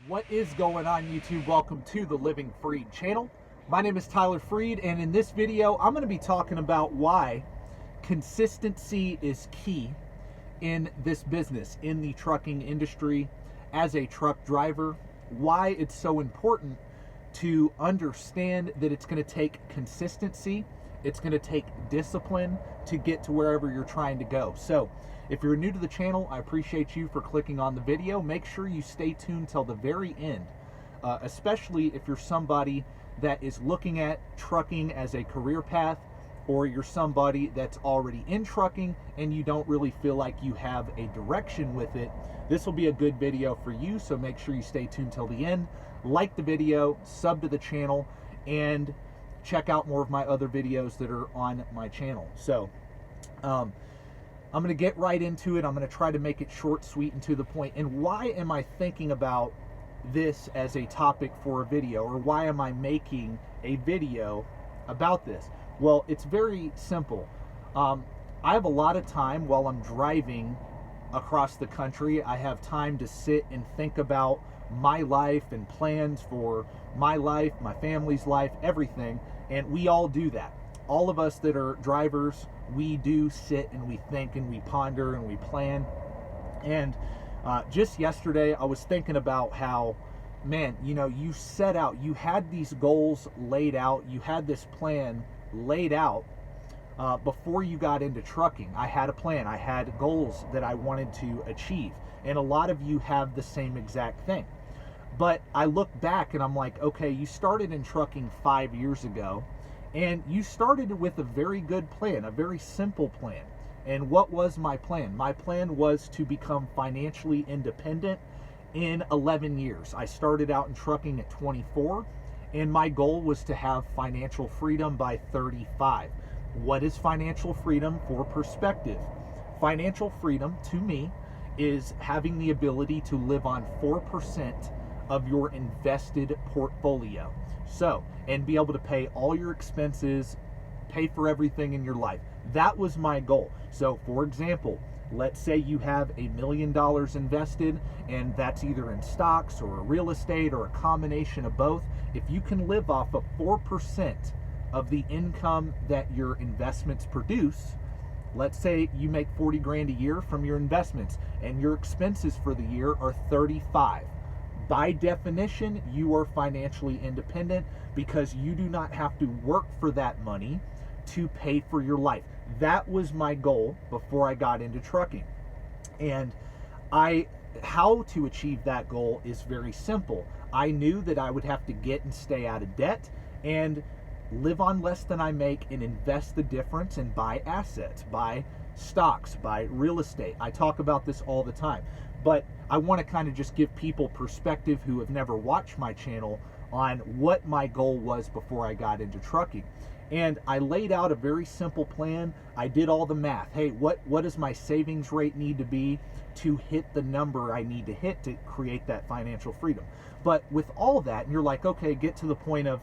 What is going on, YouTube? Welcome to the Living Freed channel. My name is Tyler Freed, and in this video I'm going to be talking about why consistency is key in this business, in the trucking industry, as a truck driver, why it's so important to understand that it's going to take consistency, it's going to take discipline to get to wherever you're trying to go. So if you're new to the channel, I appreciate you for clicking on the video. Make sure you stay tuned till the very end, especially if you're somebody that is looking at trucking as a career path, or you're somebody that's already in trucking and you don't really feel like you have a direction with it. This will be a good video for you, so make sure you stay tuned till the end. Like the video, sub to the channel, and check out more of my other videos that are on my channel. So I'm going to get right into it. I'm going to try to make it short, sweet, and to the point. And why am I thinking about this as a topic for a video, or why am I making a video about this? Well, it's very simple. I have a lot of time while I'm driving across the country. I have time to sit and think about my life and plans for my life, my family's life, everything. And we all do that. All of us that are drivers, we do sit and we think and we ponder and we plan. And just yesterday, I was thinking about how, man, you know, you set out, you had these goals laid out, you had this plan laid out before you got into trucking. I had a plan, I had goals that I wanted to achieve, and a lot of you have the same exact thing. But I look back and I'm like, okay, you started in trucking 5 years ago, and you started with a very good plan, a very simple plan. And what was my plan? My plan was to become financially independent in 11 years. I started out in trucking at 24, and my goal was to have financial freedom by 35. What is financial freedom? For perspective, financial freedom to me is having the ability to live on 4% of your invested portfolio. So, and be able to pay all your expenses, pay for everything in your life. That was my goal. So, for example, let's say you have $1 million invested, and that's either in stocks or real estate or a combination of both. If you can live off of 4% of the income that your investments produce, let's say you make 40 grand a year from your investments and your expenses for the year are 35. By definition, you are financially independent because you do not have to work for that money to pay for your life. That was my goal before I got into trucking. And how to achieve that goal is very simple. I knew that I would have to get and stay out of debt and live on less than I make and invest the difference and buy assets, buy stocks, buy real estate. I talk about this all the time, but I want to kind of just give people perspective who have never watched my channel on what my goal was before I got into trucking. And I laid out a very simple plan. I did all the math. Hey, what does my savings rate need to be to hit the number I need to hit to create that financial freedom? But with all that, and you're like, okay, get to the point of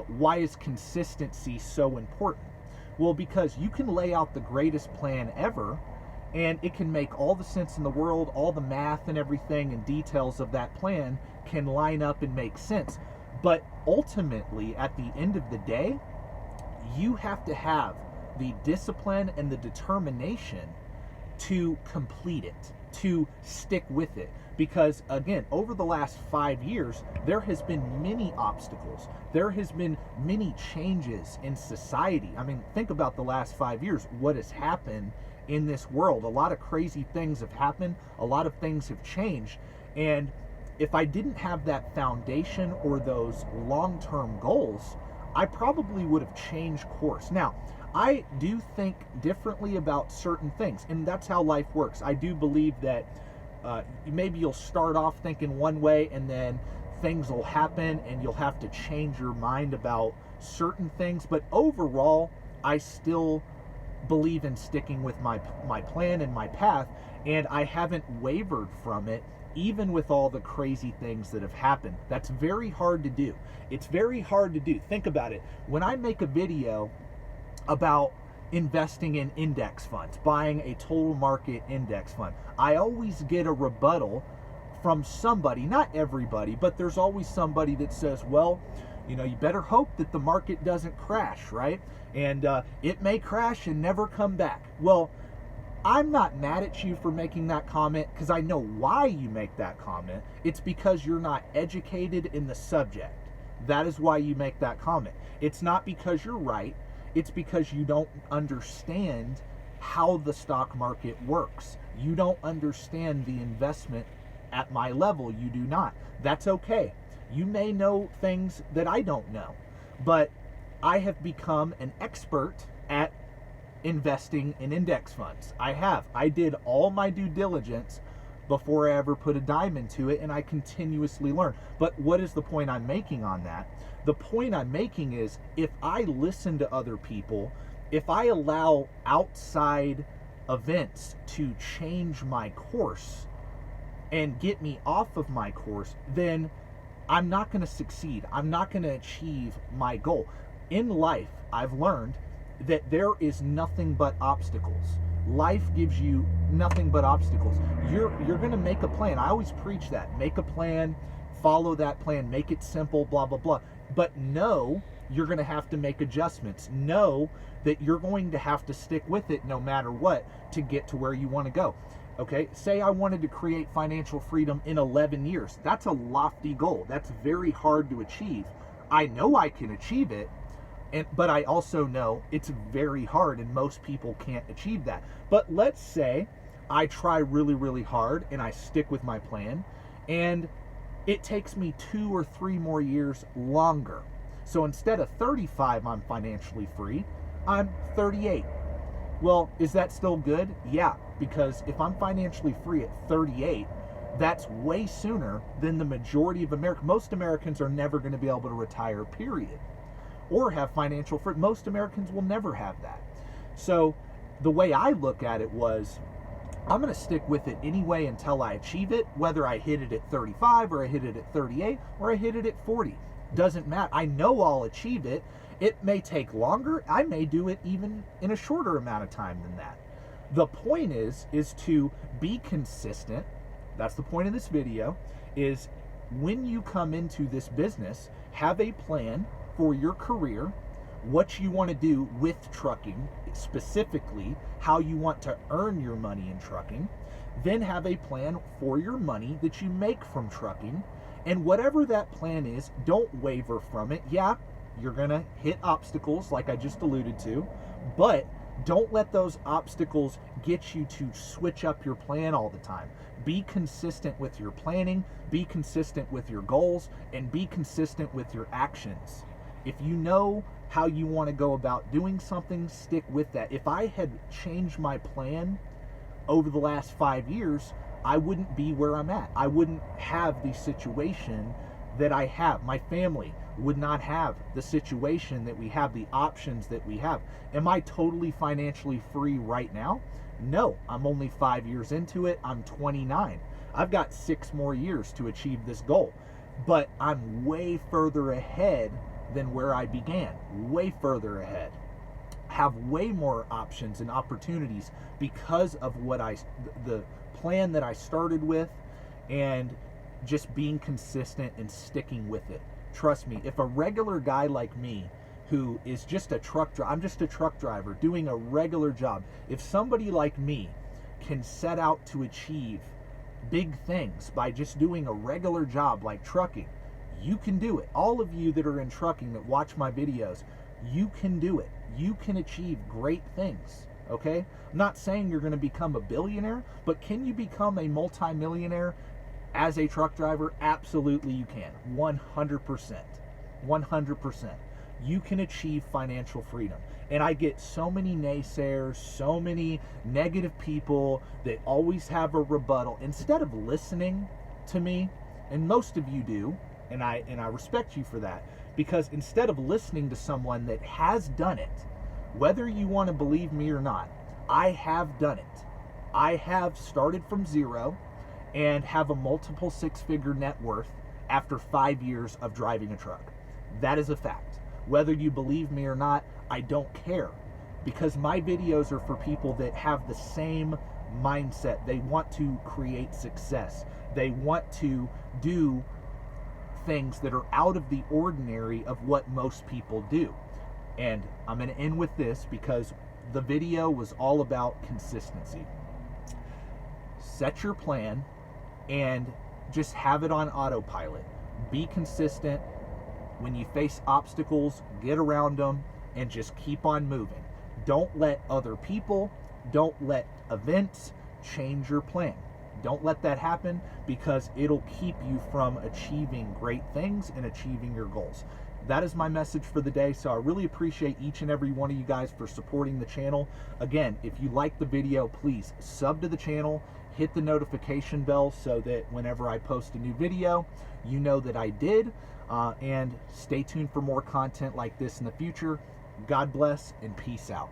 why is consistency so important? Well, because you can lay out the greatest plan ever, and it can make all the sense in the world, all the math and everything and details of that plan can line up and make sense. But ultimately, at the end of the day, you have to have the discipline and the determination to complete it, to stick with it. Because again, over the last 5 years, there has been many obstacles. There has been many changes in society. I mean, think about the last 5 years, what has happened in this world. A lot of crazy things have happened. A lot of things have changed. And if I didn't have that foundation or those long-term goals, I probably would have changed course. Now, I do think differently about certain things, and that's how life works. I do believe that maybe you'll start off thinking one way, and then things will happen, and you'll have to change your mind about certain things. But overall, I still believe in sticking with my plan and my path, and I haven't wavered from it, even with all the crazy things that have happened. That's very hard to do. It's very hard to do. Think about it. When I make a video about investing in index funds, buying a total market index fund, I always get a rebuttal from somebody, not everybody, but there's always somebody that says, well, you know, you better hope that the market doesn't crash, right? And it may crash and never come back. Well, I'm not mad at you for making that comment, because I know why you make that comment. It's because you're not educated in the subject. That is why you make that comment. It's not because you're right. It's because you don't understand how the stock market works. You don't understand the investment at my level. You do not. That's okay. You may know things that I don't know, but I have become an expert at investing in index funds. I did all my due diligence before I ever put a dime into it, and I continuously learn. But what is the point I'm making on that? The point I'm making is, if I listen to other people, if I allow outside events to change my course and get me off of my course, then I'm not going to succeed. I'm not going to achieve my goal. In life, I've learned that there is nothing but obstacles. Life gives you nothing but obstacles. You're going to make a plan. I always preach that. Make a plan, follow that plan, make it simple, blah, blah, blah. But know you're going to have to make adjustments. Know that you're going to have to stick with it no matter what to get to where you want to go. Okay, say I wanted to create financial freedom in 11 years. That's a lofty goal. That's very hard to achieve. I know I can achieve it, but I also know it's very hard and most people can't achieve that. But let's say I try really, really hard and I stick with my plan, and it takes me 2 or 3 more years longer. So instead of 35, I'm financially free, I'm 38. Well, is that still good? Yeah, because if I'm financially free at 38, that's way sooner than the majority of Americans. Most Americans are never going to be able to retire, period, or have financial freedom. Most Americans will never have that. So the way I look at it was, I'm going to stick with it anyway until I achieve it, whether I hit it at 35 or I hit it at 38 or I hit it at 40. Doesn't matter. I know I'll achieve it. It may take longer. I may do it even in a shorter amount of time than that. The point is to be consistent. That's the point of this video, is when you come into this business, have a plan for your career, what you want to do with trucking, specifically how you want to earn your money in trucking, then have a plan for your money that you make from trucking, and whatever that plan is, don't waver from it. Yeah, you're going to hit obstacles like I just alluded to, but don't let those obstacles get you to switch up your plan all the time. Be consistent with your planning, be consistent with your goals, and be consistent with your actions. If you know how you want to go about doing something, stick with that. If I had changed my plan over the last 5 years, I wouldn't be where I'm at. I wouldn't have the situation that I have. My family would not have the situation that we have, the options that we have. Am I totally financially free right now? No, I'm only 5 years into it. I'm 29. I've got 6 more years to achieve this goal, but I'm way further ahead than where I began, way further ahead. Have way more options and opportunities because of the plan that I started with, and just being consistent and sticking with it. Trust me, if a regular guy like me, who is just a truck driver, I'm just a truck driver doing a regular job, if somebody like me can set out to achieve big things by just doing a regular job like trucking, you can do it. All of you that are in trucking that watch my videos, you can do it. You can achieve great things, okay? I'm not saying you're going to become a billionaire, but can you become a multimillionaire as a truck driver? Absolutely you can. 100%. 100%. You can achieve financial freedom. And I get so many naysayers, so many negative people that always have a rebuttal. Instead of listening to me, and most of you do, and I respect you for that, because instead of listening to someone that has done it, whether you want to believe me or not, I have done it. I have started from zero and have a multiple 6-figure net worth after 5 years of driving a truck. That is a fact. Whether you believe me or not, I don't care, because my videos are for people that have the same mindset. They want to create success. They want to do things that are out of the ordinary of what most people do. And I'm going to end with this because the video was all about consistency. Set your plan and just have it on autopilot. Be consistent. When you face obstacles, get around them and just keep on moving. Don't let other people, don't let events change your plan. Don't let that happen, because it'll keep you from achieving great things and achieving your goals. That is my message for the day. So I really appreciate each and every one of you guys for supporting the channel. Again, if you like the video, please sub to the channel, hit the notification bell so that whenever I post a new video, you know that I did. And stay tuned for more content like this in the future. God bless and peace out.